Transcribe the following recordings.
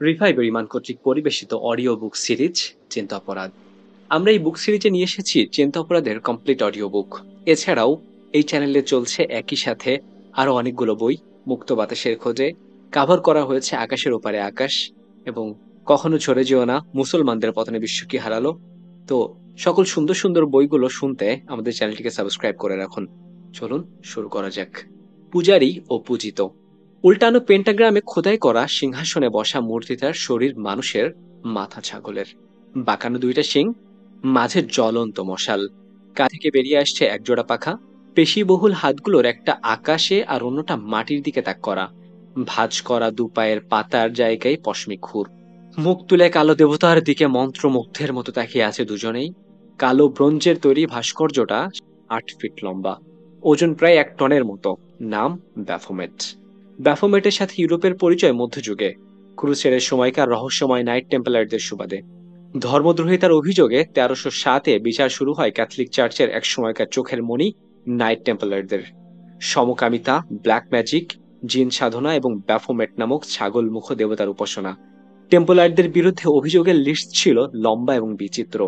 রিফাই বেরিমান কর্তৃক পরিবেশিত audio book series চিন্তা অপরাধ। আমরা এই বুক সিরিজে নিয়ে এসেছি চিন্তা অপরাধের কমপ্লিট অডিও বুক। এছাড়াও এই চ্যানেলে চলছে একই সাথে আরো অনেকগুলো বই। মুক্ত বাতাসের খোঁজে, কাভার করা হয়েছে আকাশের ওপারে আকাশ, এবং কখনো ঝরে যেও না, মুসলমানদের পতনে বিশ্ব কি হারালো। তো সকল সুন্দর সুন্দর বইগুলো শুনতে আমাদের চ্যানেলটিকে সাবস্ক্রাইব করে রাখুন। চলুন শুরু করা যাক। পূজারী ও পূজিত। উল্টানো পেন্টাগ্রামে খোদাই করা সিংহাসনে বসা মূর্তিটার শরীর মানুষের, মাথা ছাগলের, বাঁকানো দুইটা শিং, মাঝে জ্বলন্ত মশাল, গা থেকে বেরিয়ে আসছে একজোড়া পাখা, পেশিবহুল হাতগুলোর একটা আকাশে আর অন্যটা মাটির দিকে তাক করা, ভাঁজ করা দুপায়ের পাতার জায়গায় পশমি খুর। মুখ তুলে কালো দেবতার দিকে মন্ত্রমুগ্ধের মতো তাকিয়ে আছে দুজনেই। কালো ব্রোঞ্জের তৈরি ভাস্কর্যটা 8 ফিট লম্বা, ওজন প্রায় 1 টনের মতো। নাম ব্যাফোমেট। ব্যাফোমেটের সাথে ইউরোপের পরিচয় মধ্যযুগে, ক্রুসেডের সময়কার রহস্যময় নাইট টেম্পলারদের সুবাদে। ধর্মদ্রোহিতার অভিযোগে 1307-এ বিচার শুরু হয় ক্যাথলিক চার্চের এক সময়কার চোখের মণি নাইট টেম্পলারদের। সমকামিতা, ব্ল্যাক ম্যাজিক, জিন সাধনা এবং ব্যাফোমেট নামক ছাগল মুখ দেবতার উপাসনা। টেম্পলারদের বিরুদ্ধে অভিযোগের লিস্ট ছিল লম্বা এবং বিচিত্র।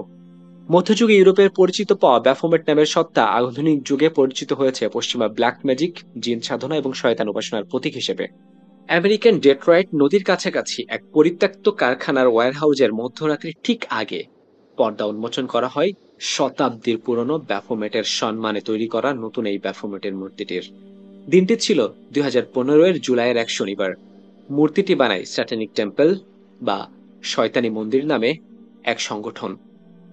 মধ্যযুগে ইউরোপের পরিচিত পাওয়া ব্যাফোমেট নামের সত্তা আধুনিক যুগে পরিচিত হয়েছে পশ্চিমা ব্ল্যাক ম্যাজিক, জিন সাধনা এবং শয়তান উপাসনার প্রতীক হিসেবে। আমেরিকান ডেট্রয়েট নদীর কাছাকাছি এক পরিত্যক্ত কারখানার ওয়্যারহাউজের মধ্যরাত্রির ঠিক আগে পর্দা উন্মোচন করা হয় শতাব্দীর পুরনো ব্যাফোমেটের সম্মানে তৈরি করা নতুন এই ব্যাফোমেটের মূর্তিটির। দিনটি ছিল 2015-এর জুলাইয়ের এক শনিবার। মূর্তিটি বানায় স্যাটানিক টেম্পল বা শয়তানি মন্দির নামে এক সংগঠন।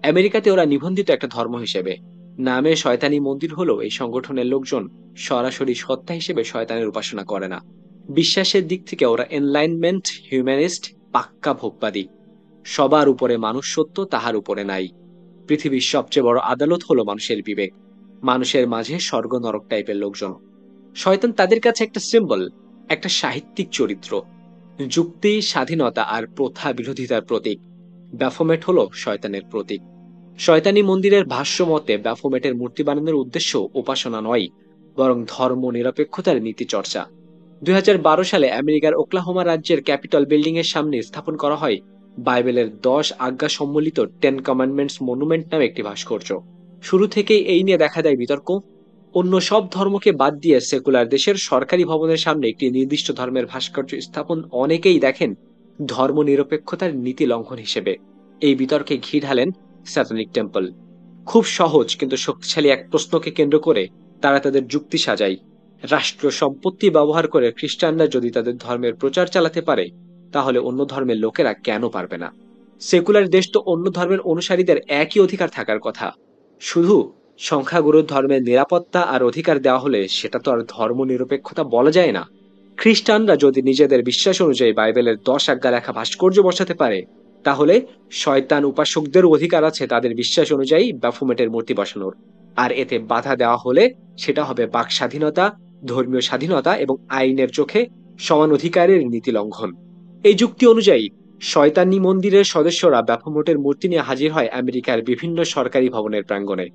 আমেরিকাতে ওরা নিবন্ধিত একটা ধর্ম হিসেবে। নামে শয়তানি মন্দির হলেও এই সংগঠনের লোকজন সরাসরি সত্তা হিসেবে শয়তানের উপাসনা করে না। বিশ্বাসের দিক থেকে ওরা এনলাইনমেন্ট হিউম্যানিস্ট, পাক্কা ভোগবাদী। সবার উপরে মানুষ সত্য, তাহার উপরে নাই। পৃথিবীর সবচেয়ে বড় আদালত হলো মানুষের বিবেক। মানুষের মাঝে স্বর্গ নরক টাইপের লোকজন। শয়তান তাদের কাছে একটা সিম্বল, একটা সাহিত্যিক চরিত্র, যুক্তি, স্বাধীনতা আর প্রথা বিরোধিতার প্রতীক। ব্যাফোমেট হলো শয়তানের প্রতীক। শয়তানি মন্দিরের ভাষ্য মতে ব্যাফোমেটের মূর্তি বানানোর উদ্দেশ্য উপাসনা নয়, বরং ধর্ম নিরপেক্ষতার নীতি চর্চা। 2012 সালে আমেরিকার ওকলাহোমা রাজ্যের ক্যাপিটল বিল্ডিং এর সামনে স্থাপন করা হয় বাইবেলের 10 আজ্ঞা সম্বলিত 10 কমান্ডমেন্টস মনুমেন্ট নামে একটি ভাস্কর্য। শুরু থেকেই এই নিয়ে দেখা দেয় বিতর্ক। অন্য সব ধর্মকে বাদ দিয়ে সেকুলার দেশের সরকারি ভবনের সামনে একটি নির্দিষ্ট ধর্মের ভাস্কর্য স্থাপন অনেকেই দেখেন ধর্ম নিরপেক্ষতার নীতি লঙ্ঘন হিসেবে। এই বিতর্কে ঘি ঢালেন স্যাটানিক টেম্পল। খুব সহজ কিন্তু শক্তিশালী এক প্রশ্নকে কেন্দ্র করে তারা তাদের যুক্তি সাজায়। রাষ্ট্র সম্পত্তি ব্যবহার করে খ্রিস্টানরা যদি তাদের ধর্মের প্রচার চালাতে পারে, তাহলে অন্য ধর্মের লোকেরা কেন পারবে না? সেকুলার দেশ তো অন্য ধর্মের অনুসারীদের একই অধিকার থাকার কথা। শুধু সংখ্যাগুরু ধর্মের নিরাপত্তা আর অধিকার দেওয়া হলে সেটা তো আর ধর্ম নিরপেক্ষতা বলা যায় না। খ্রিস্টানরা যদি নিজেদের বিশ্বাস অনুযায়ী বাইবেলের 10 আজ্ঞা লেখা ভাস্কর্য বসাতে পারে, তাহলে শয়তান উপাসকদের অধিকার আছে তাদের বিশ্বাস অনুযায়ী ব্যাফোমেটের মূর্তি বসানোর। আর এতে বাধা দেওয়া হলে সেটা হবে বাক স্বাধীনতা, ধর্মীয় স্বাধীনতা এবং আইনের চোখে সমান অধিকারের নীতি লঙ্ঘন। এই যুক্তি অনুযায়ী শয়তানি মন্দিরের সদস্যরা ব্যাফোমেটের মূর্তি নিয়ে হাজির হয় আমেরিকার বিভিন্ন সরকারি ভবনের প্রাঙ্গণে।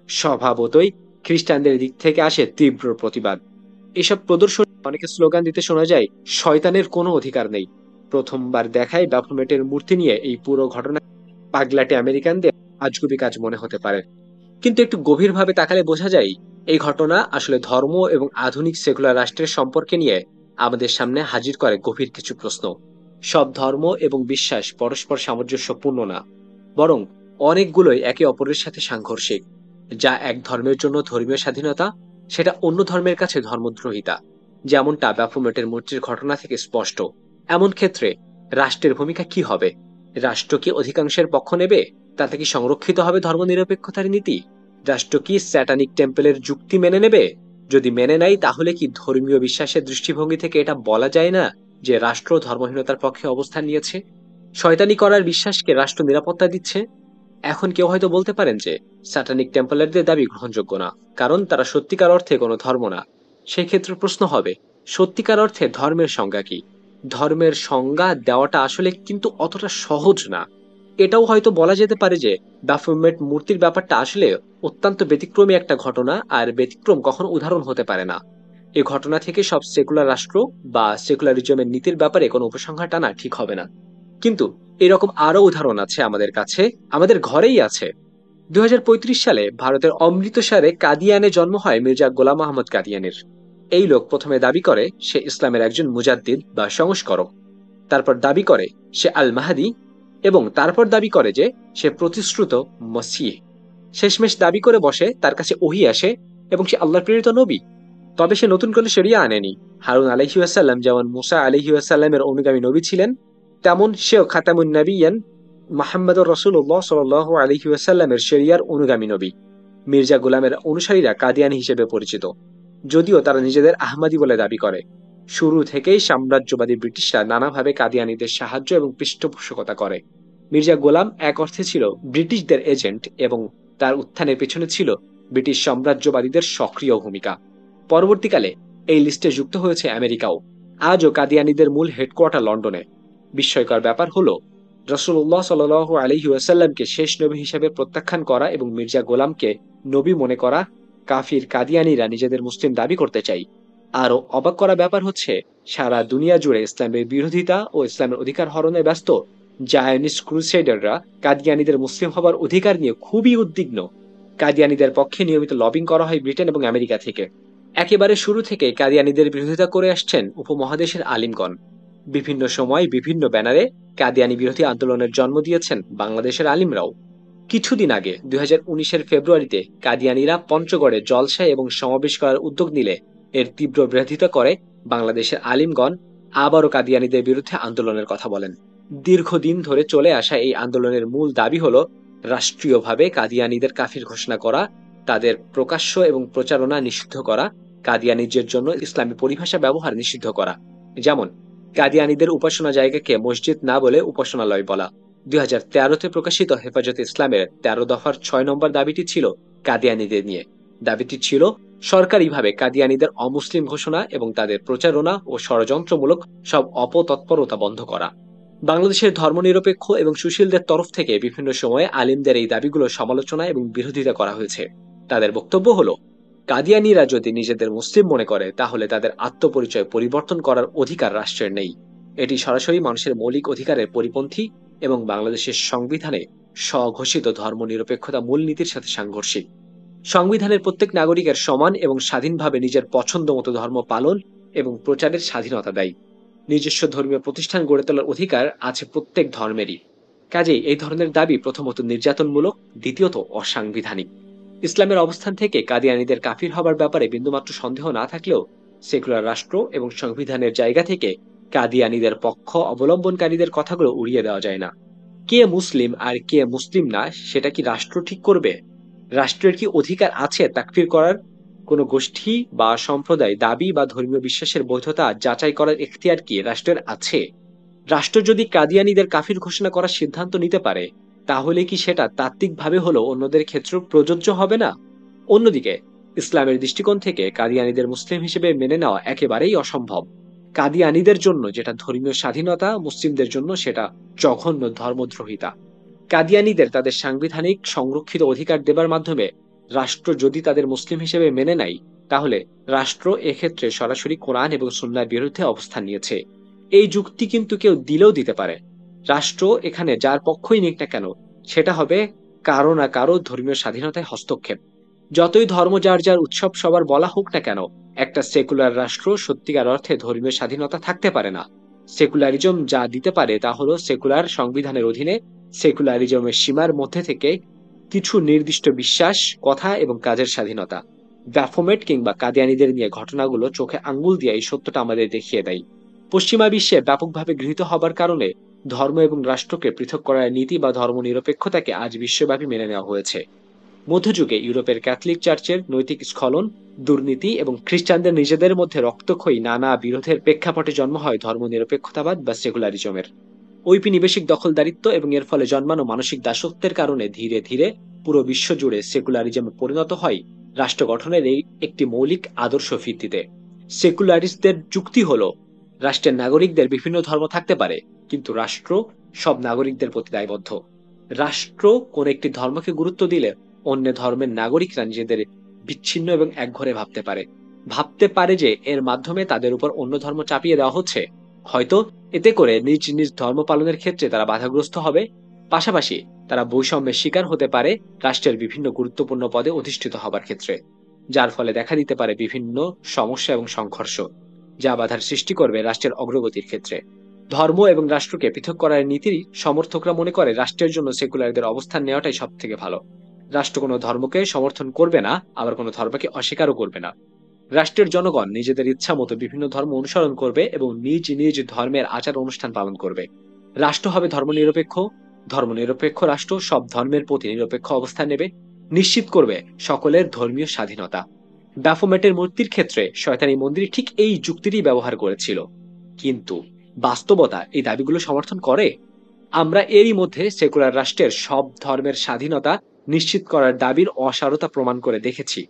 স্বভাবতই খ্রিস্টানদের দিক থেকে আসে তীব্র প্রতিবাদ। এসব প্রদর্শন অনেকে স্লোগান দিতে শোনা যায়, শয়তানের কোনো অধিকার নেই। প্রথমবার দেখায় ব্যাফোমেটের মূর্তি নিয়ে এই পুরো ঘটনা পাগলাটে আমেরিকানদের আজগুবি কাজ মনে হতে পারে, কিন্তু একটু গভীরভাবে তাকালে বোঝা যায় এই ঘটনা আসলে ধর্ম এবং আধুনিক সেকুলার রাষ্ট্রের সম্পর্কে নিয়ে আমাদের সামনে হাজির করে গভীর কিছু প্রশ্ন। সব ধর্ম এবং বিশ্বাস পরস্পর সামঞ্জস্যপূর্ণ না, বরং অনেকগুলোই একে অপরের সাথে সাংঘর্ষিক। যা এক ধর্মের জন্য ধর্মীয় স্বাধীনতা, সেটা অন্য ধর্মের কাছে ধর্মদ্রোহিতা। যেমনটা ব্যাফোমেটের মূর্তির ঘটনা থেকে স্পষ্ট। এমন ক্ষেত্রে রাষ্ট্রের ভূমিকা কি হবে? রাষ্ট্র কি অধিকাংশের পক্ষ নেবে? তাতে কি সংরক্ষিত হবে ধর্মনিরপেক্ষতার নীতি? রাষ্ট্র কি স্যাটানিক টেম্পলের যুক্তি মেনে নেবে? যদি মেনে নেয়, তাহলে কি ধর্মীয় বিশ্বাসের দৃষ্টিভঙ্গি থেকে এটা বলা যায় না যে রাষ্ট্র ধর্মহীনতার পক্ষে অবস্থান নিয়েছে? শয়তানি করার বিশ্বাসকে রাষ্ট্র নিরাপত্তা দিচ্ছে। এখন কেউ হয়তো বলতে পারেন যে স্যাটানিক টেম্পলারদের দাবি গ্রহণযোগ্য না, কারণ তারা সত্যিকার অর্থে কোনো ধর্ম না। সেই ক্ষেত্রে প্রশ্ন হবে, সত্যিকার অর্থে ধর্মের সংজ্ঞা কি? ধর্মের সংজ্ঞা দেওয়াটা আসলে কিন্তু অতটা সহজ না। এটাও হয়তো বলা যেতে পারে যে ব্যাফোমেট মূর্তির ব্যাপারটা আসলে অত্যন্ত ব্যতিক্রমী একটা ঘটনা, আর ব্যতিক্রম কখনো উদাহরণ হতে পারে না। এ ঘটনা থেকে সব সেকুলার রাষ্ট্র বা সেকুলারিজমের নীতির ব্যাপারে কোনো উপসংহার টানা ঠিক হবে না। কিন্তু এরকম আরো উদাহরণ আছে আমাদের কাছে, আমাদের ঘরেই আছে। ২০৩৫ সালে ভারতের অমৃতসরে কাদিয়ানে জন্ম হয় মির্জা গোলাম মোহাম্মদ কাদিয়ানির। এই লোক প্রথমে দাবি করে সে ইসলামের একজন মুজাদ্দিদ বা সংস্করক, তারপর দাবি করে সে আল মাহাদি, এবং তারপর দাবি করে যে সে প্রতিশ্রুত মসিহ। শেষমেশ দাবি করে বসে তার কাছে ওহী আসে এবং সে আল্লাহর প্রেরিত নবী। তবে সে নতুন করে শরিয়া আনেনি। হারুন আলাইহি ওয়াসাল্লাম যেমন মুসা আলাইহি ওয়াসাল্লামের অনুগামী নবী ছিলেন, তেমন সেও খাতামুন নবিয়্যিন মুহাম্মদুর রাসূলুল্লাহ সাল্লাল্লাহু আলাইহি ওয়াসাল্লামের শরিয়ার অনুগামী নবী। মির্জা গোলামের অনুসারীরা কাদিয়ানী হিসেবে পরিচিত, যদিও তারা নিজেদের আহমদী বলে দাবি করে। শুরু থেকেই সাম্রাজ্যবাদী ব্রিটিশরা নানাভাবে কাদিয়ানীদের সাহায্য এবং পৃষ্ঠপোষকতা করে। মির্জা গোলাম এক অর্থে ছিল ব্রিটিশদের এজেন্ট, এবং তার উত্থানের পেছনে ছিল ব্রিটিশ সাম্রাজ্যবাদীদের সক্রিয় ভূমিকা। পরবর্তীকালে এই লিস্টে যুক্ত হয়েছে আমেরিকাও। আজও কাদিয়ানীদের মূল হেডকোয়ার্টার লন্ডনে। বিস্ময়কর ব্যাপার হলো, রাসূলুল্লাহ সাল্লাল্লাহু আলাইহি ওয়াসাল্লামকে শেষ নবী হিসেবে প্রত্যাখ্যান করা এবং মির্জা গোলামকে নবী মনে করা কাফির কাদিয়ানীরা নিজেদের মুসলিম দাবি করতে চাই। আরও অবাক করা ব্যাপার হচ্ছে, সারা দুনিয়া জুড়ে ইসলামের বিরোধিতা ও ইসলামের অধিকার হরণে ব্যস্ত জায়নিস্ট ক্রুসেডাররা কাদিয়ানীদের মুসলিম হবার অধিকার নিয়ে খুবই উদ্বিগ্ন। কাদিয়ানীদের পক্ষে নিয়মিত লবিং করা হয় ব্রিটেন এবং আমেরিকা থেকে। একেবারে শুরু থেকে কাদিয়ানীদের বিরোধিতা করে আসছেন উপমহাদেশের আলিমগণ। বিভিন্ন সময় বিভিন্ন ব্যানারে কাদিয়ানী বিরোধী আন্দোলনের জন্ম দিয়েছেন বাংলাদেশের আলিমরাও। কিছুদিন আগে 2019-এর ফেব্রুয়ারিতে কাদিয়ানীরা পঞ্চগড়ে জলসা এবং সমাবেশ করার উদ্যোগ নিলে এর তীব্র বিরোধিতা করে বাংলাদেশের আলিমগণ আবারও কাদিয়ানীদের বিরুদ্ধে আন্দোলনের কথা বলেন। দীর্ঘদিন ধরে চলে আসা এই আন্দোলনের মূল দাবি হলো রাষ্ট্রীয়ভাবে কাদিয়ানীদের কাফির ঘোষণা করা, তাদের প্রকাশ্য এবং প্রচারণা নিষিদ্ধ করা, কাদিয়ানীদের জন্য ইসলামী পরিভাষা ব্যবহার নিষিদ্ধ করা। যেমন কাদিয়ানীদের উপাসনা জায়গাকে মসজিদ না বলে উপাসনালয় বলা। 2013-তে প্রকাশিত হেফাজতে ইসলামের 13 দফার 6 নম্বর দাবিটি ছিল কাদিয়ানীদের নিয়ে। দাবিটি ছিল সরকারিভাবে কাদিয়ানীদের অমুসলিম ঘোষণা এবং তাদের প্রচারণা ও ষড়যন্ত্রমূলক সব অপতৎপরতা বন্ধ করা। বাংলাদেশের ধর্মনিরপেক্ষ এবং সুশীলদের তরফ থেকে বিভিন্ন সময়ে আলিমদের এই দাবিগুলো সমালোচনা এবং বিরোধিতা করা হয়েছে। তাদের বক্তব্য হলো, কাদিয়ানীরা যদি নিজেদের মুসলিম মনে করে তাহলে তাদের আত্মপরিচয় পরিবর্তন করার অধিকার রাষ্ট্রের নেই। এটি সরাসরি মানুষের মৌলিক অধিকারের পরিপন্থী এবং বাংলাদেশের সংবিধানে স্বঘোষিত ধর্মনিরপেক্ষতা মূলনীতির সাথে সাংঘর্ষিক। সংবিধানের প্রত্যেক নাগরিকের সমান এবং স্বাধীনভাবে নিজের পছন্দ মতো ধর্ম পালন এবং প্রচারের স্বাধীনতা দেয়। নিজস্ব ধর্মীয় প্রতিষ্ঠান গড়ে তোলার অধিকার আছে প্রত্যেক ধর্মেরই। কাজেই এই ধরনের দাবি প্রথমত নির্যাতনমূলক, দ্বিতীয়ত অসাংবিধানিক। ইসলামের অবস্থান থেকে কাদিয়ানীদের কাফির হবার ব্যাপারে বিন্দুমাত্র সন্দেহ না থাকলেও সেকুলার রাষ্ট্র এবং সংবিধানের জায়গা থেকে কাদিয়ানীদের পক্ষ অবলম্বনকারীদের কথাগুলো উড়িয়ে দেওয়া যায় না। কে মুসলিম আর কে মুসলিম না সেটা কি রাষ্ট্র ঠিক করবে? রাষ্ট্রের কি অধিকার আছে তাকফির করার? কোনো গোষ্ঠী বা সম্প্রদায় দাবি বা ধর্মীয় বিশ্বাসের বৈধতা যাচাই করার এখতিয়ার কি রাষ্ট্রের আছে? রাষ্ট্র যদি কাদিয়ানীদের কাফির ঘোষণা করার সিদ্ধান্ত নিতে পারে, তাহলে কি সেটা তাত্ত্বিকভাবে হলেও অন্যদের ক্ষেত্রে প্রযোজ্য হবে না? অন্যদিকে ইসলামের দৃষ্টিকোণ থেকে কাদিয়ানীদের মুসলিম হিসেবে মেনে নেওয়া একেবারেই অসম্ভব। কাদিয়ানীদের জন্য যেটা ধর্মীয় স্বাধীনতা, মুসলিমদের জন্য সেটা জঘন্য ধর্মদ্রোহিতা। কাদিয়ানীদের তাদের সাংবিধানিক সংরক্ষিত অধিকার দেবার মাধ্যমে রাষ্ট্র যদি তাদের মুসলিম হিসেবে মেনে নেয়, তাহলে রাষ্ট্র এক্ষেত্রে সরাসরি কোরআন এবং সুন্নাহর বিরুদ্ধে অবস্থান নিয়েছে। এই যুক্তি কিন্তু কেউ দিলেও দিতে পারে। রাষ্ট্র এখানে যার পক্ষই নিক না কেন, সেটা হবে কারো না কারো ধর্মীয় স্বাধীনতায় হস্তক্ষেপ। যতই ধর্ম যার যার উৎসব সবার বলা হোক না কেন, একটা সেকুলার রাষ্ট্র সত্যিকার অর্থে ধর্মীয় স্বাধীনতা থাকতে পারে না। সেকুলারিজম যা দিতে পারে তা হলো সেকুলার সংবিধানের অধীনে সেকুলারিজমের সীমার মধ্যে থেকে কিছু নির্দিষ্ট বিশ্বাস, কথা এবং কাজের স্বাধীনতা। ব্যাফোমেট কিংবা কাদিয়ানীদের নিয়ে ঘটনাগুলো চোখে আঙ্গুল দিয়ে এই সত্যটা আমাদের দেখিয়ে দেয়। পশ্চিমা বিশ্বে ব্যাপকভাবে গৃহীত হবার কারণে ধর্ম এবং রাষ্ট্রকে পৃথক করার নীতি বা ধর্মনিরপেক্ষতাকে আজ বিশ্বব্যাপী মেনে নেওয়া হয়েছে। মধ্যযুগে ইউরোপের ক্যাথলিক চার্চের নৈতিক স্খলন, দুর্নীতি এবং খ্রিস্টানদের নিজেদের মধ্যে রক্তক্ষয়ী নানা বিরোধের প্রেক্ষাপটে জন্ম হয় ধর্মনিরপেক্ষতাবাদ বা সেকুলারিজমের। ঔপনিবেশিক দখলদারিত্ব এবং এর ফলে জন্মানো মানসিক দাসত্বের কারণে ধীরে ধীরে পুরো বিশ্ব জুড়ে সেকুলারিজমে পরিণত হয় রাষ্ট্র গঠনের এই একটি মৌলিক আদর্শ ভিত্তিতে। সেকুলারিস্টদের যুক্তি হলো, রাষ্ট্রের নাগরিকদের বিভিন্ন ধর্ম থাকতে পারে, কিন্তু রাষ্ট্র সব নাগরিকদের প্রতি দায়বদ্ধ। রাষ্ট্র কোন একটি ধর্মকে গুরুত্ব দিলে অন্য ধর্মের নাগরিকরা নিজেদের বিচ্ছিন্ন এবং একঘরে ভাবতে পারে যে এর মাধ্যমে তাদের উপর অন্য ধর্ম চাপিয়ে দেওয়া হচ্ছে। হয়তো এতে করে নিজ নিজ ধর্ম পালনের ক্ষেত্রে তারা বাধাগ্রস্ত হবে, পাশাপাশি তারা বৈষম্যের শিকার হতে পারে রাষ্ট্রের বিভিন্ন গুরুত্বপূর্ণ পদে অধিষ্ঠিত হবার ক্ষেত্রে, যার ফলে দেখা দিতে পারে বিভিন্ন সমস্যা এবং সংঘর্ষ, যা বাধার সৃষ্টি করবে রাষ্ট্রের অগ্রগতির ক্ষেত্রে। ধর্ম এবং রাষ্ট্রকে পৃথক করার নীতির সমর্থকরা মনে করে রাষ্ট্রের জন্য সেকুলারদের অবস্থান নেওয়াটাই সব থেকে ভালো। রাষ্ট্র কোনো ধর্মকে সমর্থন করবে না, আবার কোনো ধর্মকে অস্বীকারও করবে না। রাষ্ট্রের জনগণ নিজেদের ইচ্ছা মতো বিভিন্ন ধর্ম অনুসরণ করবে এবং নিজ নিজ ধর্মের আচার অনুষ্ঠান পালন করবে। রাষ্ট্র হবে ধর্মনিরপেক্ষ। ধর্মনিরপেক্ষ রাষ্ট্র সব ধর্মের প্রতি নিরপেক্ষ অবস্থান নেবে, নিশ্চিত করবে সকলের ধর্মীয় স্বাধীনতা। ব্যাফোমেটের মূর্তির ক্ষেত্রে শয়তানি মন্দির ঠিক এই যুক্তিটি ব্যবহার করেছিল, কিন্তু বাস্তবতা এই দাবিগুলো সমর্থন করে। আমরা এরই মধ্যে সেকুলার রাষ্ট্রের সব ধর্মের স্বাধীনতা নিশ্চিত করার দাবির অসারতা প্রমাণ করে দেখেছি।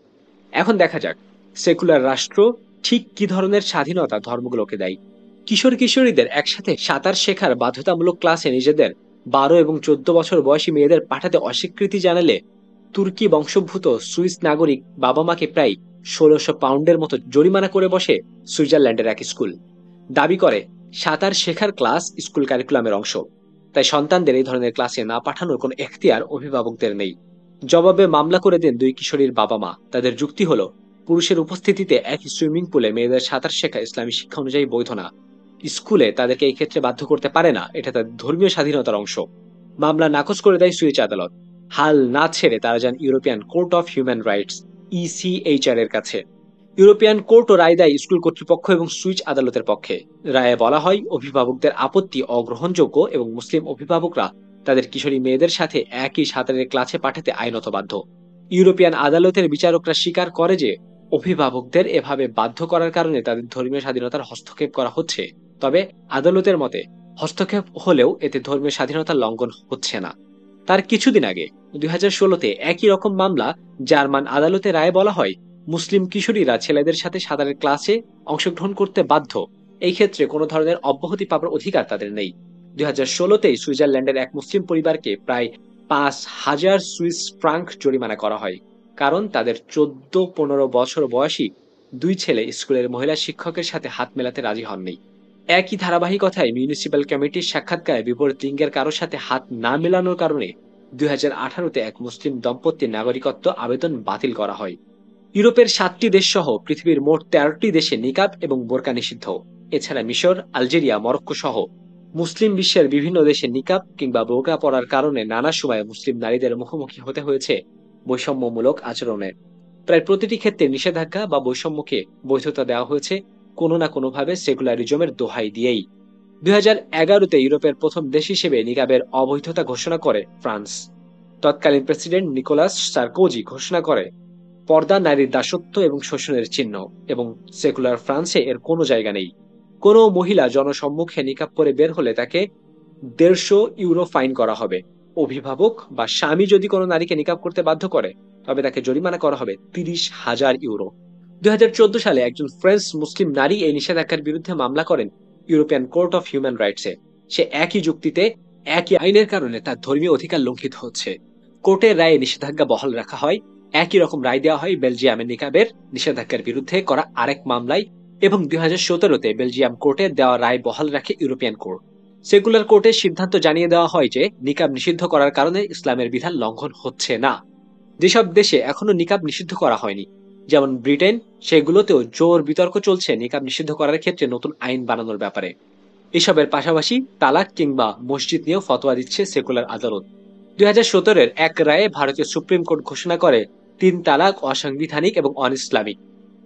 এখন দেখা যাক সেকুলার রাষ্ট্র ঠিক কি ধরনের স্বাধীনতা ধর্মগুলোকে দেয়। কিশোর কিশোরীদের একসাথে সাঁতার শেখার বাধ্যতামূলক ক্লাসে নিজেদের 12 এবং 14 বছর বয়সী মেয়েদের পাঠাতে অস্বীকৃতি জানালে তুর্কি বংশোদ্ভূত সুইস নাগরিক বাবা মাকে প্রায় 1600 পাউন্ডের মতো জরিমানা করে বসে সুইজারল্যান্ডের এক স্কুল। দাবি করে সাঁতার শেখার ক্লাস স্কুল কারিকুলামের অংশ, তাই সন্তানদের এই ধরনের ক্লাসে না পাঠানোর কোনো এখতিয়ার অভিভাবকদের নেই। জবাবে মামলা করে দেন দুই কিশোরীর বাবা মা। তাদের যুক্তি হলো, পুরুষের উপস্থিতিতে এক সুইমিং পুলে মেয়েদের সাঁতার শেখা ইসলামী শিক্ষা অনুযায়ী বৈধ না। স্কুলে তাদেরকে এই ক্ষেত্রে বাধ্য করতে পারে না, এটা তাদের ধর্মীয় স্বাধীনতার অংশ। মামলা নাকচ করে দেয় সুইচ আদালত। হাল না ছেড়ে তারা যান European Court of Human Rights ECHR এর কাছে। ইউরোপিয়ান কোর্টও রায় দেয় স্কুল কর্তৃপক্ষ এবং সুইচ আদালতের পক্ষে। রায়ে বলা হয় অভিভাবকদের আপত্তি অগ্রহণযোগ্য এবং মুসলিম অভিভাবকরা তাদের কিশোরী মেয়েদের সাথে একই সাঁতারের ক্লাসে পাঠাতে আইনত বাধ্য। ইউরোপিয়ান আদালতের বিচারকরা স্বীকার করে যে অভিভাবকদের এভাবে বাধ্য করার কারণে তাদের ধর্মীয় স্বাধীনতার হস্তক্ষেপ করা হচ্ছে, তবে আদালতের মতে হস্তক্ষেপ হলেও এতে ধর্মীয় স্বাধীনতার লঙ্ঘন হচ্ছে না। তার কিছুদিন আগে 2016-তে একই রকম মামলা জার্মান আদালতে রায়ে বলা হয় মুসলিম কিশোরীরা ছেলেদের সাথে সাঁতারের ক্লাসে অংশগ্রহণ করতে বাধ্য, এই ক্ষেত্রে কোনো ধরনের অব্যাহতি পাবার অধিকার তাদের নেই। 2016-তেই সুইজারল্যান্ডের এক মুসলিম পরিবারকে প্রায় 5000 সুইস ফ্রাঙ্ক জরিমানা করা হয়, কারণ তাদের 14-15 বছর বয়সী দুই ছেলে স্কুলের মহিলা শিক্ষকের সাথে হাত মেলাতে রাজি হননি। একই ধারাবাহিকতায় মিউনিসিপ্যাল কমিটির সাক্ষাৎকারে বিপরীত লিঙ্গের কারোর সাথে হাত না মেলানোর কারণে 2018-তে এক মুসলিম দম্পতির নাগরিকত্ব আবেদন বাতিল করা হয়। ইউরোপের 7টি দেশ সহ পৃথিবীর মোট 13টি দেশে নিকাব এবং বোরকা নিষিদ্ধ। এছাড়া মিশর, আলজেরিয়া, মরক্কো সহ মুসলিম বিশ্বের বিভিন্ন দেশে নিকাব কিংবা বোরকা পরার কারণে নানা সময়ে মুসলিম নারীদের মুখোমুখি হতে হয়েছে বৈষম্যমূলক আচরণের। প্রায় প্রতিটি ক্ষেত্রে নিষেধাজ্ঞা বা বৈষম্যকে বৈধতা দেওয়া হয়েছে কোনো না কোনোভাবে সেকুলারিজমের দোহাই দিয়েই। 2011-তে ইউরোপের প্রথম দেশ হিসেবে নিকাবের অবৈধতা ঘোষণা করে ফ্রান্স। তৎকালীন প্রেসিডেন্ট নিকোলাস সার্কোজি ঘোষণা করে পর্দা নারীর দাসত্ব এবং শোষণের চিহ্ন, এবং সেকুলার ফ্রান্সে এর কোনো জায়গা নেই। কোনো মহিলা জনসম্মুখে নিকাব পরে বের হলে তাকে 150 ইউরো ফাইন করা হবে। অভিভাবক বা স্বামী যদি কোনো নারীকে নিকাব করতে বাধ্য করে তবে তাকে জরিমানা করা হবে 30,000 ইউরো। 2014 সালে একজন ফ্রেঞ্চ মুসলিম নারী এই নিষেধাজ্ঞার বিরুদ্ধে মামলা করেন ইউরোপিয়ান কোর্ট অফ হিউম্যান রাইটসে। সে একই যুক্তিতে একই আইনের কারণে তার ধর্মীয় অধিকার লঙ্ঘিত হচ্ছে। কোর্টের রায়ে নিষেধাজ্ঞা বহাল রাখা হয়। একই রকম রায় দেওয়া হয় বেলজিয়ামের নিকাবের নিষেধাজ্ঞার বিরুদ্ধে করা আরেক মামলায়, এবং 2017-তে বেলজিয়াম কোর্টের দেওয়া রায় বহাল রাখে ইউরোপিয়ান কোর্ট। সেকুলার কোর্টের সিদ্ধান্ত জানিয়ে দেওয়া হয় যে নিকাব নিষিদ্ধ করার কারণে ইসলামের বিধান লঙ্ঘন হচ্ছে না। যেসব দেশে এখনো নিকাব নিষিদ্ধ করা হয়নি, যেমন ব্রিটেন, সেগুলোতেও জোর বিতর্ক চলছে নিকাব নিষিদ্ধ করার ক্ষেত্রে নতুন আইন বানানোর ব্যাপারে। এসবের পাশাপাশি তালাক কিংবা মসজিদ নিয়েও ফতোয়া দিচ্ছে সেকুলার আদালত। 2017-এর এক রায়ে ভারতীয় সুপ্রিম কোর্ট ঘোষণা করে 3 তালাক অসাংবিধানিক এবং অন-ইসলামিক।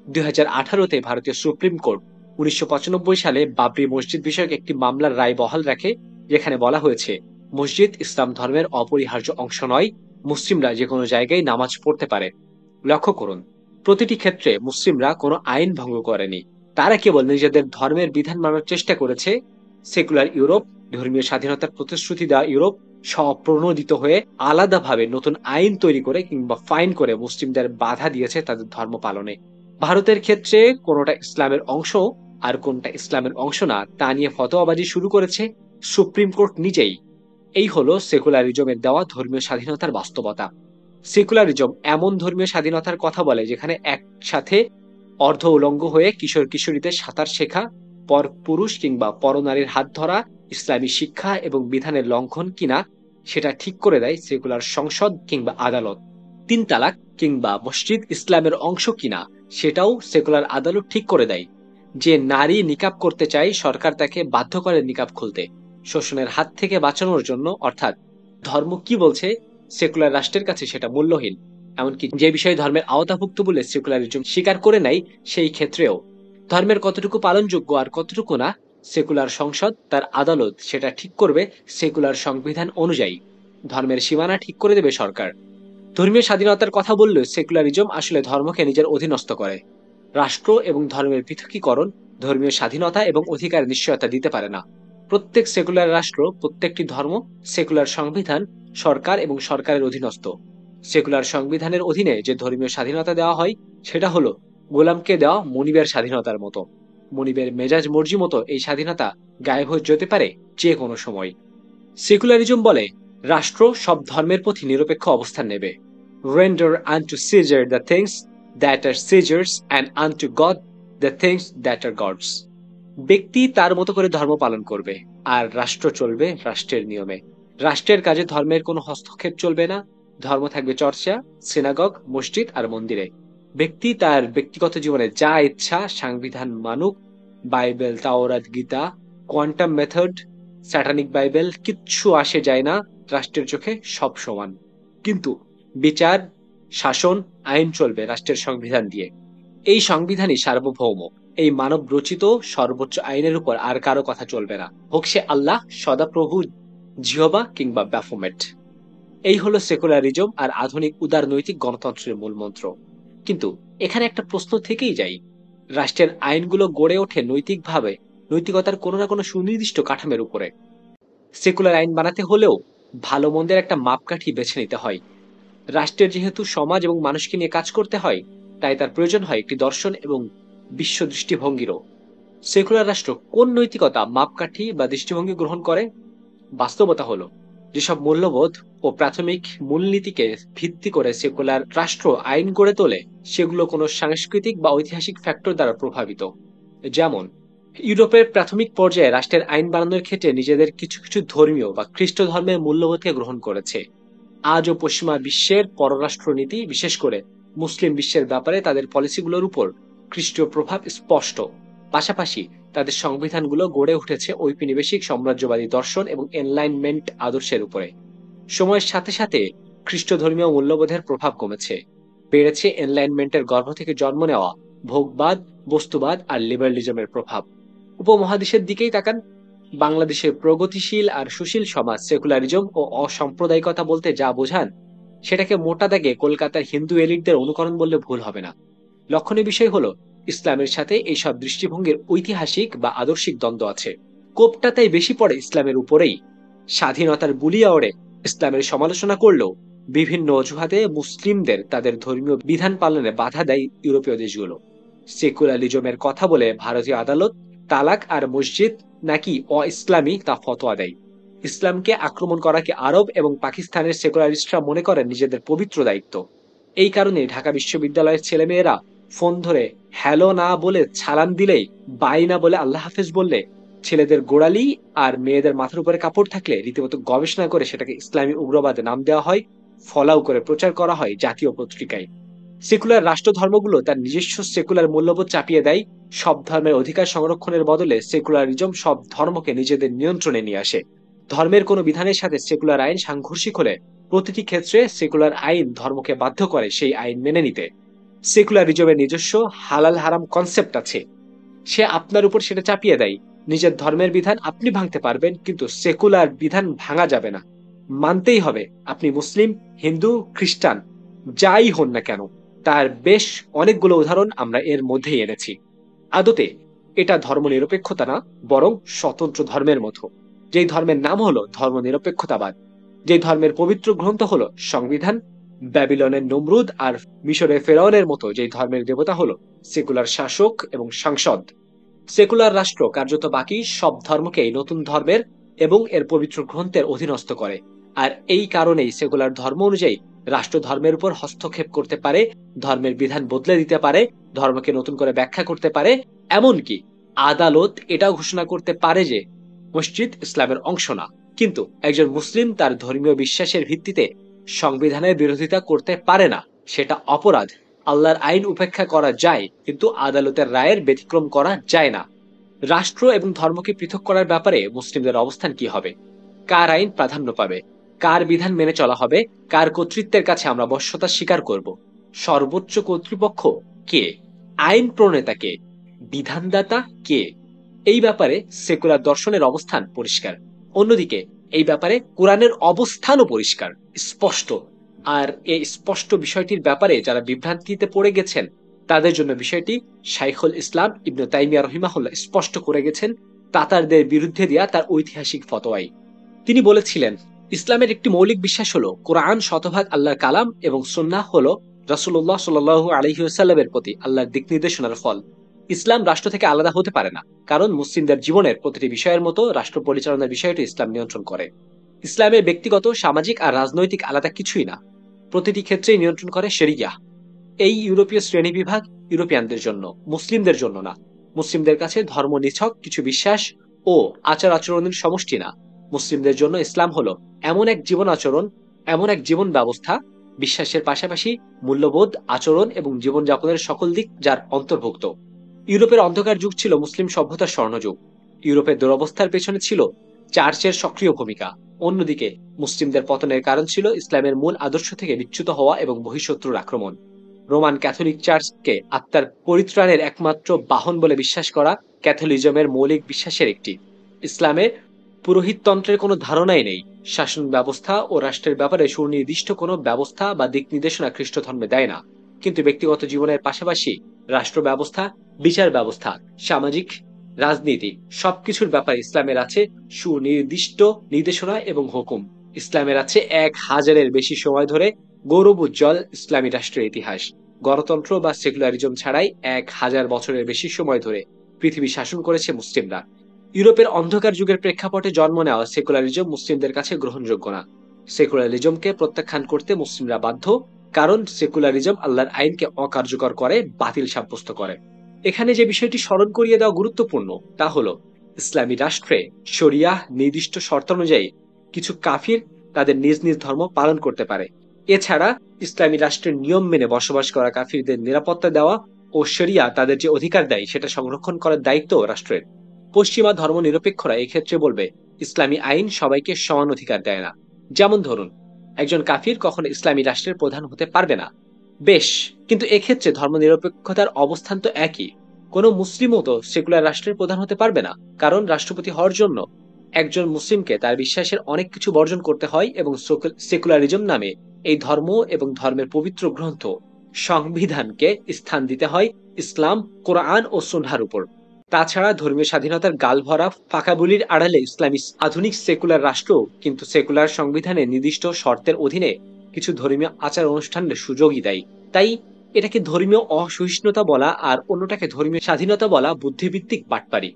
2018-তে ভারতীয় সুপ্রিম কোর্ট 1995 সালে বাবরি মসজিদ বিষয়ক একটি মামলার রায় বহাল রাখে, যেখানে বলা হয়েছে মসজিদ ইসলাম ধর্মের অপরিহার্য অংশ নয়, মুসলিমরা যে কোনো জায়গায় নামাজ পড়তে পারে। লক্ষ্য করুন, প্রতিটি ক্ষেত্রে মুসলিমরা কোনো আইন ভঙ্গ করেনি, তারা কেবল নিজেদের ধর্মের বিধান মানার চেষ্টা করেছে। সেকুলার ইউরোপ, ধর্মীয় স্বাধীনতার প্রতিশ্রুতি দেওয়া ইউরোপ স্বপ্রণোদিত হয়ে আলাদাভাবে নতুন আইন তৈরি করে কিংবা ফাইন করে মুসলিমদের বাধা দিয়েছে তাদের ধর্ম পালনে। ভারতের ক্ষেত্রে কোনটা ইসলামের অংশ আর কোনটা ইসলামের অংশ না তা নিয়ে ফতোয়াবাজি শুরু করেছে সুপ্রিম কোর্ট নিজেই। এই হলো সেকুলারিজমের দেওয়া ধর্মীয় স্বাধীনতার বাস্তবতা। সেকুলারিজম এমন ধর্মীয় স্বাধীনতার কথা বলে যেখানে একসাথে অর্ধ উলঙ্গ হয়ে কিশোর কিশোরীদের সাঁতার শেখা, পরপুরুষ কিংবা পরনারীর হাত ধরা ইসলামী শিক্ষা এবং বিধানের লঙ্ঘন কিনা সেটা ঠিক করে দেয় সেকুলার সংসদ কিংবা আদালত। ৩ তালাক কিংবা মসজিদ ইসলামের অংশ কিনা সেটাও সেকুলার আদালত ঠিক করে দেয়। যে নারী নিকাব করতে চায় সরকার তাকে বাধ্য করে নিকাব খুলতে শোষণের হাত থেকে বাঁচানোর জন্য। অর্থাৎ ধর্ম কি বলছে সেকুলার রাষ্ট্রের কাছে সেটা মূল্যহীন। এমনকি যে বিষয়ে ধর্মের আওতাভুক্ত বলে সেকুলারিজম স্বীকার করে নেয় সেই ক্ষেত্রেও ধর্মের কতটুকু পালনযোগ্য আর কতটুকু না সেকুলার সংসদ তার আদালত সেটা ঠিক করবে সেকুলার সংবিধান অনুযায়ী। ধর্মের সীমানা ঠিক করে দেবে সরকার। ধর্মীয় স্বাধীনতার কথা বললেও সেকুলারিজম আসলে ধর্মকে নিজের অধীনস্থ করে। রাষ্ট্র এবং ধর্মের পৃথকীকরণ ধর্মীয় স্বাধীনতা এবং অধিকারের নিশ্চয়তা দিতে পারে না। প্রত্যেক সেকুলার রাষ্ট্র, প্রত্যেকটি ধর্ম, সেকুলার সংবিধান, সরকার এবং সরকারের অধীনস্থ। সেকুলার সংবিধানের অধীনে যে ধর্মীয় স্বাধীনতা দেওয়া হয় সেটা হলো গোলামকে দেওয়া মনিবের স্বাধীনতার মতো। মনিবের মেজাজ মর্জি মতো এই স্বাধীনতা গায়েব হয়ে যেতে পারে যে কোনো সময়। সেকুলারিজম বলে রাষ্ট্র সব ধর্মের প্রতি নিরপেক্ষ অবস্থান নেবে। Render unto Caesar the things that are Caesar's and unto God the things that are God's. ব্যক্তি তার মতো করে ধর্ম পালন করবে আর রাষ্ট্র চলবে রাষ্ট্রের নিয়মে। রাষ্ট্রের কাজে ধর্মের কোনো হস্তক্ষেপ চলবে না। ধর্ম থাকবে চর্চা, সিনাগগ, মসজিদ আর মন্দিরে। ব্যক্তি তার ব্যক্তিগত জীবনে যা ইচ্ছা সাংবিধান মানুক। বাইবেল, তাওরাত, Gita, quantum method, satanic Bible কিচ্ছু আসে যায় না। রাষ্ট্রের চোখে সব সমান। কিন্তু বিচার, শাসন, আইন চলবে রাষ্ট্রের সংবিধান দিয়ে। এই সংবিধানই সার্বভৌম। এই মানব রচিত সর্বোচ্চ আইনের উপর আর কারো কথা চলবে না, হোক সে আল্লাহ, সদাপ্রভু, জিহবা কিংবা ব্যাফোমেট। এই হলো সেকুলারিজম আর আধুনিক উদার নৈতিক গণতন্ত্রের মূল মন্ত্র। কিন্তু এখানে একটা প্রশ্ন থেকেই যায়, রাষ্ট্রের আইনগুলো গড়ে ওঠে নৈতিকভাবে, নৈতিকতার কোনো না কোনো সুনির্দিষ্ট কাঠামোর উপরে। সেকুলার আইন বানাতে হলেও ভালো মন্দের একটা মাপকাঠি বেছে নিতে হয়। রাষ্ট্রের যেহেতু সমাজ এবং মানুষকে নিয়ে কাজ করতে হয়, তাই তার প্রয়োজন হয় একটি দর্শন এবং বিশ্ব দৃষ্টিভঙ্গিরও। সেকুলার রাষ্ট্র কোন নৈতিকতা মাপকাঠি বা দৃষ্টিভঙ্গি গ্রহণ করে? বাস্তবতা হলো যেসব মূল্যবোধ ও প্রাথমিক মূলনীতিকে ভিত্তি করে সেকুলার রাষ্ট্র আইন গড়ে তোলে সেগুলো কোনো সাংস্কৃতিক বা ঐতিহাসিক ফ্যাক্টর দ্বারা প্রভাবিত। যেমন ইউরোপের প্রাথমিক পর্যায়ে রাষ্ট্রের আইন বানানোর ক্ষেত্রে নিজেদের কিছু কিছু ধর্মীয় বা খ্রিস্ট ধর্মের মূল্যবোধকে গ্রহণ করেছে। আজও পশ্চিমা বিশ্বের পররাষ্ট্রনীতি, বিশেষ করে মুসলিম বিশ্বের ব্যাপারে তাদের পলিসিগুলোর উপর খ্রিস্টীয় প্রভাব স্পষ্ট। পাশাপাশি তাদের সংবিধানগুলো গড়ে উঠেছে ঔপনিবেশিক সাম্রাজ্যবাদী দর্শন এবং এনলাইনমেন্ট আদর্শের উপরে। সময়ের সাথে সাথে খ্রিস্ট ধর্মীয় মূল্যবোধের প্রভাব কমেছে, বেড়েছে এনলাইনমেন্টের গর্ভ থেকে জন্ম নেওয়া ভোগবাদ, বস্তুবাদ আর লিবারালিজমের প্রভাব। উপমহাদেশের দিকেই তাকান। বাংলাদেশের প্রগতিশীল আর সুশীল সমাজ সেকুলারিজম ও অসাম্প্রদায়িকতা বলতে যা বোঝান সেটাকে মোটা দাগে কলকাতার হিন্দু এলিটদের অনুকরণ বললে ভুল হবে না। লক্ষণীয় বিষয় হলো ইসলামের সাথে এইসব দৃষ্টিভঙ্গির ঐতিহাসিক বা আদর্শিক দ্বন্দ্ব আছে। কোপটা তাই বেশি পড়ে ইসলামের উপরেই। স্বাধীনতার বুলিয়া ওড়ে ইসলামের সমালোচনা করলেও বিভিন্ন অজুহাতে মুসলিমদের তাদের ধর্মীয় বিধান পালনে বাধা দেয় ইউরোপীয় দেশগুলো। সেকুলারিজমের কথা বলে ভারতীয় আদালত তালাক আর মসজিদ নাকি অ-ইসলামী তা ফতোয়া দেয়। ইসলামকে আক্রমণ করাকে আরব এবং পাকিস্তানের সেকুলারিস্টরা মনে করেন নিজেদের পবিত্র দায়িত্ব। এই কারণে ঢাকা বিশ্ববিদ্যালয়ের ছেলেমেয়েরা ফোন ধরে হ্যালো না বলে ছালাম দিলেই, বাই না বলে আল্লাহ হাফেজ বললে, ছেলেদের গোড়ালি আর মেয়েদের মাথার উপরে কাপড় থাকলে রীতিমতো গবেষণা করে সেটাকে ইসলামী উগ্রবাদে নাম দেওয়া হয়, ফলাও করে প্রচার করা হয় জাতীয় পত্রিকায়। সেকুলার রাষ্ট্র ধর্মগুলো তার নিজস্ব সেকুলার মূল্যবোধ চাপিয়ে দেয়। সব ধর্মের অধিকার সংরক্ষণের বদলে সেকুলারিজম সব ধর্মকে নিজেদের নিয়ন্ত্রণে নিয়ে আসে। ধর্মের কোনো বিধানের সাথে সেকুলার আইন সাংঘর্ষিক হলে প্রতিটি ক্ষেত্রে সেকুলার আইন ধর্মকে বাধ্য করে সেই আইন মেনে নিতে। সেকুলারিজমের নিজস্ব হালাল হারাম কনসেপ্ট আছে, সে আপনার উপর সেটা চাপিয়ে দেয়। নিজের ধর্মের বিধান আপনি ভাঙতে পারবেন, কিন্তু সেকুলার বিধান ভাঙা যাবে না, মানতেই হবে। আপনি মুসলিম, হিন্দু, খ্রিস্টান যাই হন না কেন। তার বেশ অনেকগুলো উদাহরণ আমরা এর মধ্যেই এনেছি। আদতে এটা ধর্মনিরপেক্ষতা না, বরং স্বতন্ত্র ধর্মের মতো, যেই ধর্মের নাম হলো ধর্মনিরপেক্ষতাবাদ। যেই ধর্মের পবিত্র গ্রন্থ হলো সংবিধান। ব্যাবিলনের নমরুদ আর মিশরের ফেরাউনের মতো যেই ধর্মের দেবতা হলো সেকুলার শাসক এবং সাংসদ। সেকুলার রাষ্ট্র কার্যত বাকি সব ধর্মকে এই নতুন ধর্মের এবং এর পবিত্র গ্রন্থের অধীনস্থ করে। আর এই কারণেই সেকুলার ধর্ম অনুযায়ী রাষ্ট্র ধর্মের উপর হস্তক্ষেপ করতে পারে, ধর্মের বিধান বদলে দিতে পারে, ধর্মকে নতুন করে ব্যাখ্যা করতে পারে, এমনকি আদালত এটাও ঘোষণা করতে পারে যে মসজিদ ইসলামের অংশ না, কিন্তু একজন মুসলিম তার ধর্মীয় বিশ্বাসের ভিত্তিতে সংবিধানের বিরোধিতা করতে পারে না। সেটা অপরাধ। আল্লাহর আইন উপেক্ষা করা যায়, কিন্তু আদালতের রায়ের ব্যতিক্রম করা যায় না। রাষ্ট্র এবং ধর্মকে পৃথক করার ব্যাপারে মুসলিমদের অবস্থান কি হবে? কার আইন প্রাধান্য পাবে? কার বিধান মেনে চলা হবে? কার কর্তৃত্বের কাছে আমরা বশ্যতা স্বীকার করব? সর্বোচ্চ কর্তৃপক্ষ কে? আইন প্রণেতা কে? বিধানদাতা কে? এই ব্যাপারে সেকুলার দর্শনের অবস্থান পরিষ্কার। অন্যদিকে এই ব্যাপারে কোরআনের অবস্থানও পরিষ্কার, স্পষ্ট। আর এই স্পষ্ট বিষয়টির ব্যাপারে যারা বিভ্রান্তিতে পড়ে গেছেন, তাদের জন্য বিষয়টি শাইখুল ইসলাম ইবনে তাইমিয়া রহিমাহুল্লাহ স্পষ্ট করে গেছেন তাতারদের বিরুদ্ধে দেয়া তার ঐতিহাসিক ফতোয়ায়। তিনি বলেছিলেন, ইসলামের একটি মৌলিক বিশ্বাস হলো কোরআন শতভাগ আল্লাহর কালাম এবং সুন্নাহ হলো রাসূলুল্লাহ সাল্লাল্লাহু আলাইহি ওয়াসাল্লামের প্রতি আল্লাহর দিক নির্দেশনার ফল। ইসলাম রাষ্ট্র থেকে আলাদা হতে পারে না, কারণ মুসলিমদের জীবনের প্রতিটি বিষয়ের মতো রাষ্ট্র পরিচালনার বিষয়টি ইসলাম নিয়ন্ত্রণ করে। ইসলামের ব্যক্তিগত, সামাজিক আর রাজনৈতিক আলাদা কিছুই না, প্রতিটি ক্ষেত্রেই নিয়ন্ত্রণ করে শরিয়াহ। এই ইউরোপীয় শ্রেণীবিভাগ ইউরোপিয়ানদের জন্য, মুসলিমদের জন্য না। মুসলিমদের কাছে ধর্ম নিছক কিছু বিশ্বাস ও আচার আচরণের সমষ্টি না। মুসলিমদের জন্য ইসলাম হলো এমন এক জীবন আচরণ, এমন এক জীবন ব্যবস্থা, বিশ্বাসের পাশাপাশি মূল্যবোধ, আচরণ এবং জীবনযাপনের সকল দিক যার অন্তর্ভুক্ত। ইউরোপের অন্ধকার যুগ ছিল মুসলিম সভ্যতার স্বর্ণযুগ। ইউরোপের দুরবস্থার পেছনে ছিল চার্চের সক্রিয় ভূমিকা। অন্যদিকে মুসলিমদের পতনের কারণ ছিল ইসলামের মূল আদর্শ থেকে বিচ্যুত হওয়া এবং বহিঃশত্রুর আক্রমণ। রোমান ক্যাথলিক চার্চকে আত্মার পরিত্রাণের একমাত্র বাহন বলে বিশ্বাস করা ক্যাথলিজমের মৌলিক বিশ্বাসের একটি। ইসলামে পুরোহিততন্ত্রের কোনো ধারণাই নেই। শাসন ব্যবস্থা ও রাষ্ট্রের ব্যাপারে সুনির্দিষ্ট কোনো ব্যবস্থা বা দিক নির্দেশনা খ্রিস্ট ধর্মে দেয় না। কিন্তু ব্যক্তিগত জীবনের পাশাপাশি রাষ্ট্র ব্যবস্থা, বিচার ব্যবস্থা, সামাজিক, রাজনীতি সবকিছুর ব্যাপারে ইসলামের আছে সুনির্দিষ্ট নির্দেশনা এবং হুকুম। ইসলামের আছে 1000-এর বেশি সময় ধরে গৌরব উজ্জ্বল ইসলামী রাষ্ট্রের ইতিহাস। গণতন্ত্র বা সেকুলারিজম ছাড়াই 1000 বছরের বেশি সময় ধরে পৃথিবী শাসন করেছে মুসলিমরা। ইউরোপের অন্ধকার যুগের প্রেক্ষাপটে জন্ম নেওয়া সেকুলারিজম মুসলিমদের কাছে গ্রহণযোগ্য না। সেকুলারিজমকে প্রত্যাখ্যান করতে মুসলিমরা বাধ্য, কারণ সেকুলারিজম আল্লাহর আইনকে অকার্যকর করে, বাতিল সাব্যস্ত করে। এখানে যে বিষয়টি স্মরণ করিয়ে দেওয়া গুরুত্বপূর্ণ তা হলো, ইসলামী রাষ্ট্রে শরিয়াহ নির্দিষ্ট শর্ত অনুযায়ী কিছু কাফির তাদের নিজ নিজ ধর্ম পালন করতে পারে। এছাড়া ইসলামী রাষ্ট্রের নিয়ম মেনে বসবাস করা কাফিরদের নিরাপত্তা দেওয়া ও শরিয়া তাদের যে অধিকার দেয় সেটা সংরক্ষণ করার দায়িত্ব রাষ্ট্রের। পশ্চিমা ধর্ম নিরপেক্ষরা এই ক্ষেত্রে বলবে, ইসলামী আইন সবাইকে সমান অধিকার দেয় না। যেমন ধরুন, একজন কাফির কখনো ইসলামী রাষ্ট্রের প্রধান হতে পারবে না। বেশ, কিন্তু এক্ষেত্রে ধর্মনিরপেক্ষতার অবস্থান তো একই। কোনো মুসলিমও তো সেকুলার রাষ্ট্রের প্রধান হতে পারবে না, কারণ রাষ্ট্রপতি হওয়ার জন্য একজন মুসলিমকে তার বিশ্বাসের অনেক কিছু বর্জন করতে হয় এবং সেকুলারিজম নামে এই ধর্ম এবং ধর্মের পবিত্র গ্রন্থ সংবিধানকে স্থান দিতে হয় ইসলাম, কোরআন ও সুন্নাহর উপর। তাছাড়া ধর্মীয় স্বাধীনতার গালভরা ফাঁকাবুলির আড়ালে ইসলামী আধুনিক সেকুলার রাষ্ট্র কিন্তু সেকুলার সংবিধানে নির্দিষ্ট শর্তের অধীনে কিছু ধর্মীয় আচার অনুষ্ঠানের সুযোগই দেয়। তাই এটাকে ধর্মীয় অসহিষ্ণুতা বলা আর অন্যটাকে ধর্মীয় স্বাধীনতা বলা বুদ্ধিভিত্তিক বাটপারি।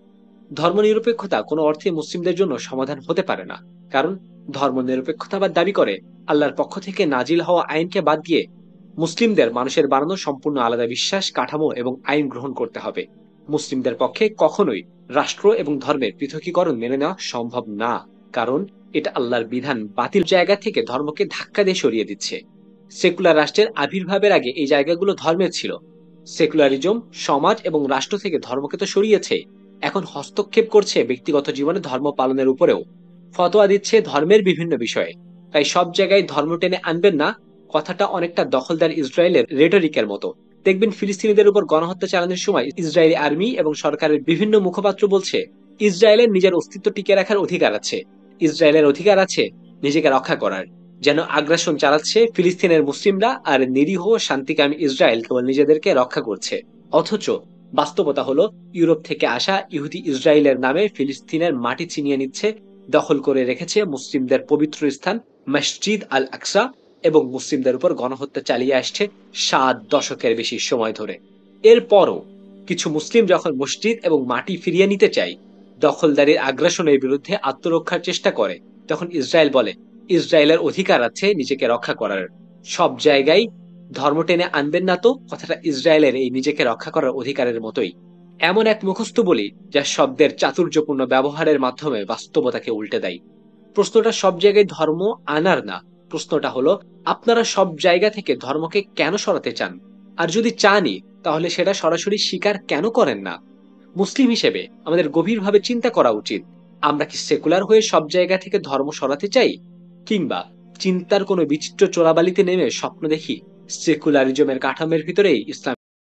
ধর্মনিরপেক্ষতা কোনো অর্থে মুসলিমদের জন্য সমাধান হতে পারে না, কারণ ধর্মনিরপেক্ষতাবাদ দাবি করে আল্লাহর পক্ষ থেকে নাজিল হওয়া আইনকে বাদ দিয়ে মুসলিমদের মানুষের বানানো সম্পূর্ণ আলাদা বিশ্বাস, কাঠামো এবং আইন গ্রহণ করতে হবে। মুসলিমদের পক্ষে কখনোই রাষ্ট্র এবং ধর্মের পৃথকীকরণ মেনে নেওয়া সম্ভব না, কারণ এটা আল্লাহর বিধান বাতিল জায়গা থেকে ধর্মকে ধাক্কা দিয়ে সরিয়ে দিচ্ছে। সেকুলার রাষ্ট্রের আবির্ভাবের আগে এই জায়গাগুলো ধর্মের ছিল। সেকুলারিজম সমাজ এবং রাষ্ট্র থেকে ধর্মকে তো সরিয়েছে, এখন হস্তক্ষেপ করছে ব্যক্তিগত জীবনে ধর্ম পালনের উপরেও। ফতোয়া দিচ্ছে ধর্মের বিভিন্ন বিষয়ে। তাই সব জায়গায় ধর্ম টেনে আনবেন না, কথাটা অনেকটা দখলদার ইসরায়েলের রেটরিকের মতো। দেখবেন ফিলিস্তিনিদের উপর গণহত্যা চালানোর সময় ইসরায়েলি আর্মি এবং সরকারের বিভিন্ন মুখপাত্র বলছে, ইসরায়েলের নিজের অস্তিত্ব টিকে রাখার অধিকার আছে, ইসরায়েলের অধিকার আছে নিজেকে রক্ষা করার। যেন আগ্রাসন চালাচ্ছে ফিলিস্তিনের মুসলিমরা আর নিরীহ শান্তিকামী ইসরায়েল কেবল নিজেদেরকে রক্ষা করছে। অথচ বাস্তবতা হলো ইউরোপ থেকে আসা ইহুদি ইসরায়েলের নামে ফিলিস্তিনের মাটি ছিনিয়ে নিচ্ছে, দখল করে রেখেছে মুসলিমদের পবিত্র স্থান মসজিদ আল আকসা এবং মুসলিমদের উপর গণহত্যা চালিয়ে আসছে 7 দশকের বেশি সময় ধরে। এরপরও কিছু মুসলিম যখন মসজিদ এবং মাটি ফিরিয়ে নিতে চায়, দখলদারির আগ্রাসনের বিরুদ্ধে আত্মরক্ষার চেষ্টা করে, তখন ইসরায়েল বলে ইসরায়েলের অধিকার আছে নিজেকে রক্ষা করার। সব জায়গায় ধর্ম টেনে আনবেন না তো, কথাটা ইসরায়েলের এই নিজেকে রক্ষা করার অধিকারের মতোই। এমন এক মুখস্থ বলি যা শব্দের চাতুর্যপূর্ণ ব্যবহারের মাধ্যমে বাস্তবতাকে উল্টে দেয়। প্রশ্নটা সব জায়গায় ধর্ম আনার না, প্রশ্নটা হলো আপনারা সব জায়গা থেকে ধর্মকে কেন সরাতে চান, আর যদি চানই তাহলে সেটা সরাসরি স্বীকার কেন করেন না। মুসলিম হিসেবে আমাদের গভীরভাবে চিন্তা করা উচিত, আমরা কি সেকুলার হয়ে সব জায়গা থেকে ধর্ম সরাতে চাই, কিংবা চিন্তার কোনো বিচিত্র চোরাবালিতে নেমে স্বপ্ন দেখি সেকুলারিজমের কাঠামোর ভিতরেই ইসলাম